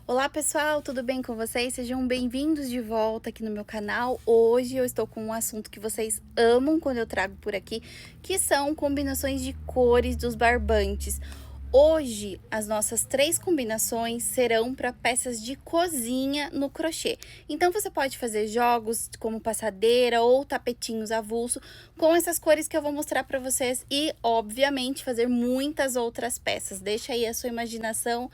Olá pessoal, tudo bem com vocês? Sejam bem-vindos de volta aqui no meu canal. Hoje eu estou com um assunto que vocês amam quando eu trago por aqui, que são combinações de cores dos barbantes. Hoje, as nossas 3 combinações serão para peças de cozinha no crochê. Então, você pode fazer jogos como passadeira ou tapetinhos avulso com essas cores que eu vou mostrar para vocês e, obviamente, fazer muitas outras peças. Deixa aí a sua imaginação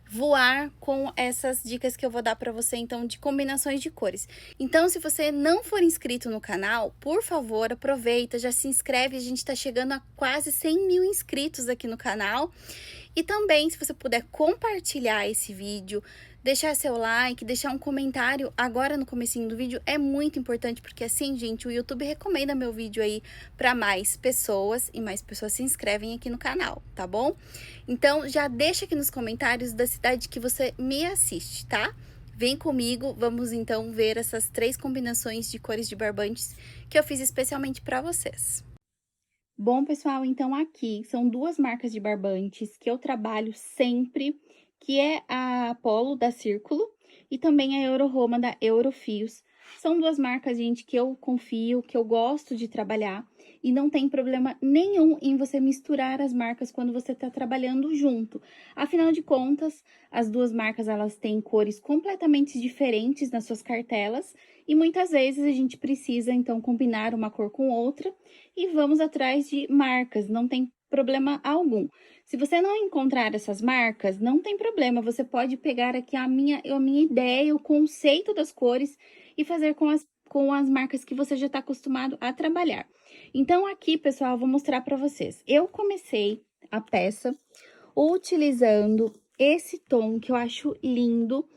voar com essas dicas que eu vou dar para você, então, de combinações de cores. Então, se você não for inscrito no canal, por favor, aproveita, já se inscreve, a gente tá chegando a quase 100 mil inscritos aqui no canal. E também, se você puder compartilhar esse vídeo, deixar seu like, deixar um comentário agora no comecinho do vídeo, é muito importante, porque assim, gente, o YouTube recomenda meu vídeo aí para mais pessoas e mais pessoas se inscrevem aqui no canal, tá bom? Então, já deixa aqui nos comentários da cidade que você me assiste, tá? Vem comigo, vamos então ver essas 3 combinações de cores de barbantes que eu fiz especialmente para vocês. Bom, pessoal, então aqui são 2 marcas de barbantes que eu trabalho sempre, que é a Apollo da Círculo e também a Euro-Roma da Eurofios. São 2 marcas, gente, que eu confio, que eu gosto de trabalhar e não tem problema nenhum em você misturar as marcas quando você tá trabalhando junto. Afinal de contas, as 2 marcas, elas têm cores completamente diferentes nas suas cartelas e muitas vezes a gente precisa, então, combinar uma cor com outra e vamos atrás de marcas, não tem problema algum. Se você não encontrar essas marcas, não tem problema, você pode pegar aqui a minha ideia, o conceito das cores e fazer com as marcas que você já está acostumado a trabalhar. Então, aqui, pessoal, eu vou mostrar para vocês. Eu comecei a peça utilizando esse tom que eu acho lindo,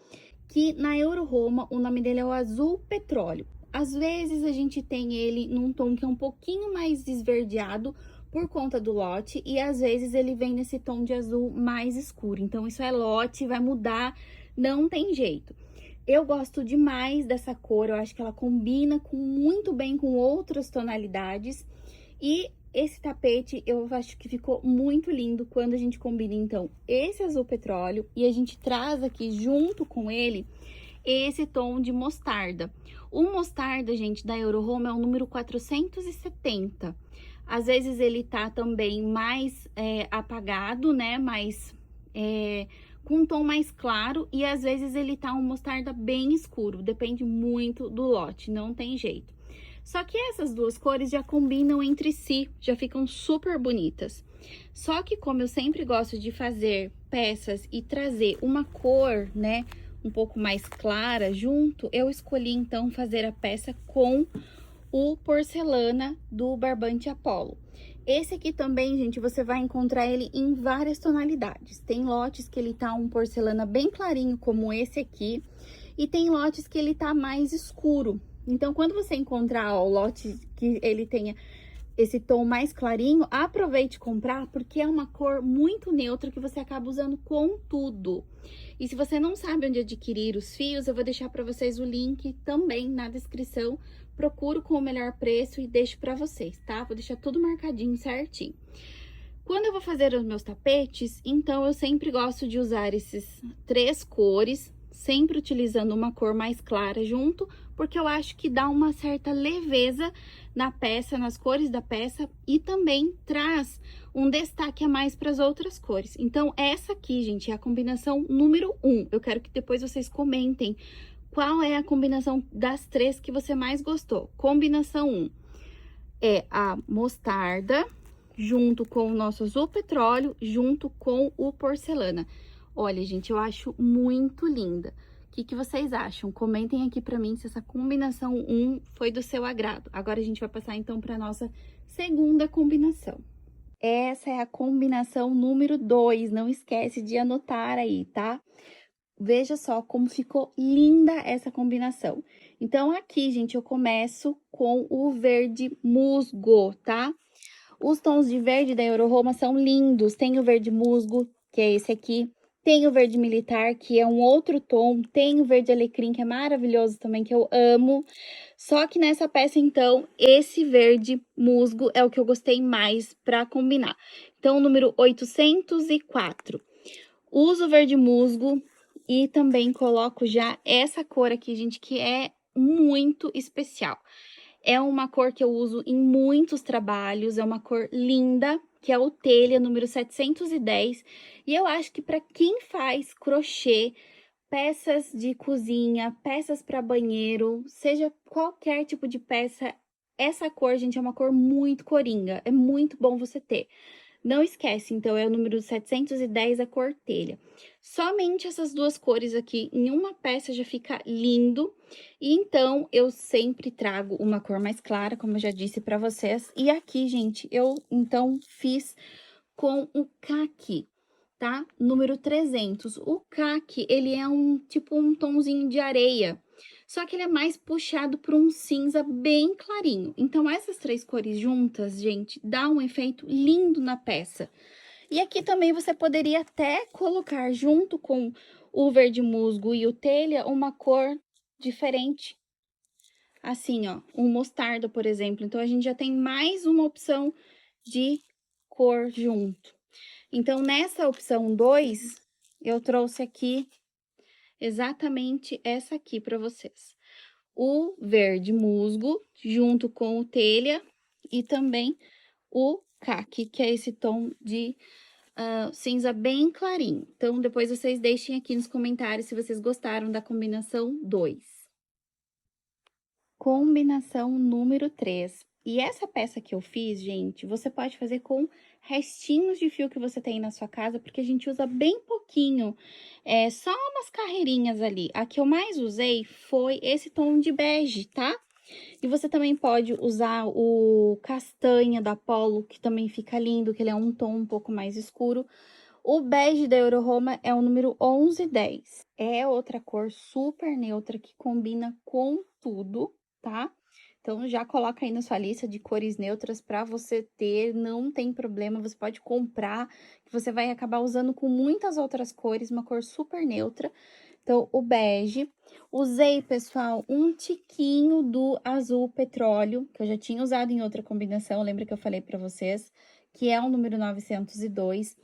que na Euro-Roma o nome dele é o Azul Petróleo. Às vezes a gente tem ele num tom que é um pouquinho mais esverdeado por conta do lote e às vezes ele vem nesse tom de azul mais escuro. Então isso é lote, vai mudar, não tem jeito. Eu gosto demais dessa cor, eu acho que ela combina muito bem com outras tonalidades e esse tapete eu acho que ficou muito lindo quando a gente combina, então, esse azul petróleo e a gente traz aqui junto com ele esse tom de mostarda. O mostarda, gente, da Euro-Home é o número 470. Às vezes ele tá também mais apagado, né, com um tom mais claro e às vezes ele tá um mostarda bem escuro, depende muito do lote, não tem jeito. Só que essas 2 cores já combinam entre si, já ficam super bonitas. Só que como eu sempre gosto de fazer peças e trazer uma cor, né, um pouco mais clara junto, eu escolhi então fazer a peça com o porcelana do Barbante Apollo. Esse aqui também, gente, você vai encontrar ele em várias tonalidades. Tem lotes que ele tá um porcelana bem clarinho, como esse aqui, e tem lotes que ele tá mais escuro. Então, quando você encontrar, ó, o lote que ele tenha esse tom mais clarinho, aproveite comprar, porque é uma cor muito neutra que você acaba usando com tudo. E se você não sabe onde adquirir os fios, eu vou deixar para vocês o link também na descrição. Procuro com o melhor preço e deixo para vocês, tá? Vou deixar tudo marcadinho certinho. Quando eu vou fazer os meus tapetes, então eu sempre gosto de usar esses 3 cores, sempre utilizando uma cor mais clara junto, porque eu acho que dá uma certa leveza na peça, nas cores da peça, e também traz um destaque a mais para as outras cores. Então, essa aqui, gente, é a combinação número 1. Eu quero que depois vocês comentem qual é a combinação das 3 que você mais gostou. Combinação 1 é a mostarda, junto com o nosso azul petróleo, junto com o porcelana. Olha, gente, eu acho muito linda. O que vocês acham? Comentem aqui pra mim se essa combinação 1 foi do seu agrado. Agora a gente vai passar então pra nossa segunda combinação. Essa é a combinação número 2, não esquece de anotar aí, tá? Veja só como ficou linda essa combinação. Então, aqui, gente, eu começo com o verde musgo, tá? Os tons de verde da Euro-Roma são lindos. Tem o verde musgo, que é esse aqui. Tem o verde militar, que é um outro tom. Tem o verde alecrim, que é maravilhoso também, que eu amo. Só que nessa peça, então, esse verde musgo é o que eu gostei mais pra combinar. Então, o número 804. Uso o verde musgo E também coloco já essa cor aqui, gente, que é muito especial. É uma cor que eu uso em muitos trabalhos, é uma cor linda, que é o telha número 710. E eu acho que para quem faz crochê, peças de cozinha, peças para banheiro, seja qualquer tipo de peça, essa cor, gente, é uma cor muito coringa. É muito bom você ter. Não esquece, então, é o número 710, a cor telha. Somente essas duas cores aqui em uma peça já fica lindo. E então, eu sempre trago uma cor mais clara, como eu já disse pra vocês. E aqui, gente, eu, então, fiz com o caqui, tá? Número 300. O caqui, ele é tipo um tomzinho de areia. Só que ele é mais puxado para um cinza bem clarinho. Então, essas três cores juntas, gente, dá um efeito lindo na peça. E aqui também você poderia até colocar junto com o verde musgo e o telha uma cor diferente. Assim, ó, um mostarda, por exemplo. Então, a gente já tem mais uma opção de cor junto. Então, nessa opção 2, eu trouxe aqui exatamente essa aqui para vocês. O verde musgo, junto com o telha, e também o caqui, que é esse tom de cinza bem clarinho. Então, depois vocês deixem aqui nos comentários se vocês gostaram da combinação 2. Combinação número 3. E essa peça que eu fiz, gente, você pode fazer com restinhos de fio que você tem na sua casa, porque a gente usa bem pouquinho, só umas carreirinhas ali. A que eu mais usei foi esse tom de bege, tá? E você também pode usar o castanha da Polo, que também fica lindo, que ele é um tom um pouco mais escuro. O bege da Euroroma é o número 1110. É outra cor super neutra que combina com tudo, tá? Então, já coloca aí na sua lista de cores neutras para você ter, não tem problema, você pode comprar, que você vai acabar usando com muitas outras cores, uma cor super neutra. Então, o bege. Usei, pessoal, um tiquinho do azul petróleo, que eu já tinha usado em outra combinação, lembra que eu falei para vocês, que é o número 902.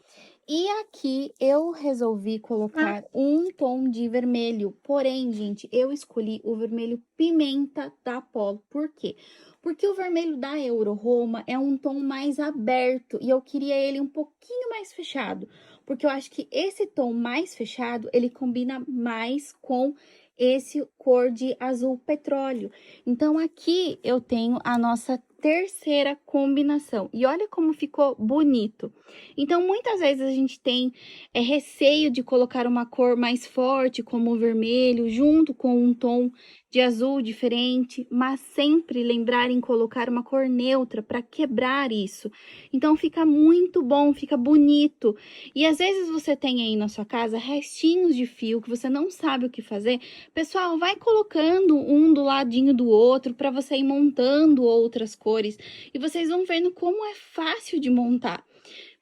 E aqui eu resolvi colocar um tom de vermelho, porém, gente, eu escolhi o vermelho pimenta da Polo. Por quê? Porque o vermelho da Euroroma é um tom mais aberto e eu queria ele um pouquinho mais fechado, porque eu acho que esse tom mais fechado, ele combina mais com esse cor de azul petróleo. Então, aqui eu tenho a nossa terceira combinação. E olha como ficou bonito. Então, muitas vezes a gente tem receio de colocar uma cor mais forte, como o vermelho, junto com um tom de azul diferente, mas sempre lembrar em colocar uma cor neutra para quebrar isso. Então, fica muito bom, fica bonito. E às vezes você tem aí na sua casa restinhos de fio que você não sabe o que fazer. Pessoal, vai colocando um do ladinho do outro para você ir montando outras cores. E vocês vão vendo como é fácil de montar.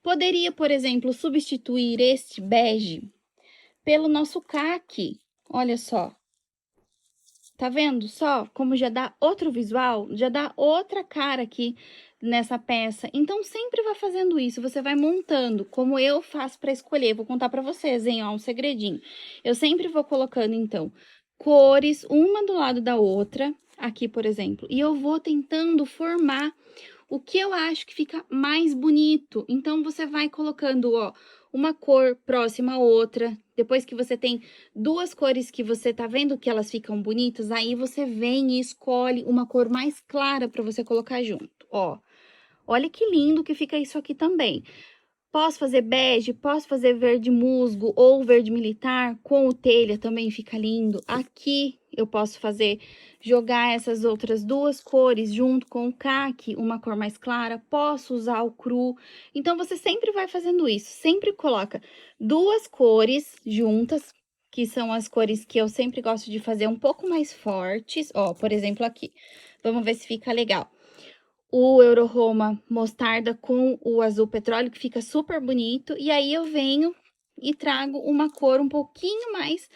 Poderia, por exemplo, substituir este bege pelo nosso caqui. Olha só. Tá vendo só como já dá outro visual? Já dá outra cara aqui nessa peça. Então, sempre vai fazendo isso. Você vai montando, como eu faço para escolher. Vou contar para vocês, hein? Ó, um segredinho. Eu sempre vou colocando, então, cores uma do lado da outra. Aqui, por exemplo. E eu vou tentando formar o que eu acho que fica mais bonito. Então, você vai colocando, ó, uma cor próxima a outra. Depois que você tem duas cores que você tá vendo que elas ficam bonitas, aí você vem e escolhe uma cor mais clara para você colocar junto, ó. Olha que lindo que fica isso aqui também. Posso fazer bege, posso fazer verde musgo ou verde militar, com o telha também fica lindo. Aqui eu posso fazer, jogar essas outras duas cores junto com o caqui, uma cor mais clara. Posso usar o cru. Então, você sempre vai fazendo isso. Sempre coloca duas cores juntas, que são as cores que eu sempre gosto de fazer um pouco mais fortes. Ó, por exemplo, aqui. Vamos ver se fica legal. O Euroroma mostarda com o azul petróleo, que fica super bonito. E aí, eu venho e trago uma cor um pouquinho mais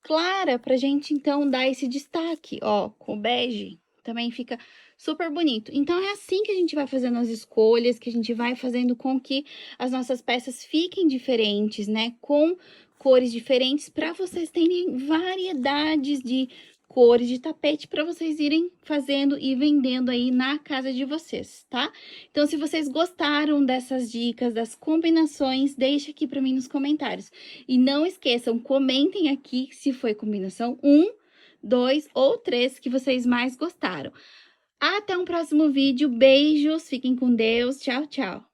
clara pra gente, então, dar esse destaque, ó, com o bege. Também fica super bonito. Então, é assim que a gente vai fazendo as escolhas, que a gente vai fazendo com que as nossas peças fiquem diferentes, né? Com cores diferentes para vocês terem variedades de cores de tapete para vocês irem fazendo e vendendo aí na casa de vocês, tá? Então, se vocês gostaram dessas dicas, das combinações, deixa aqui para mim nos comentários. E não esqueçam, comentem aqui se foi combinação 1, 2 ou 3 que vocês mais gostaram. Até um próximo vídeo, beijos, fiquem com Deus, tchau, tchau!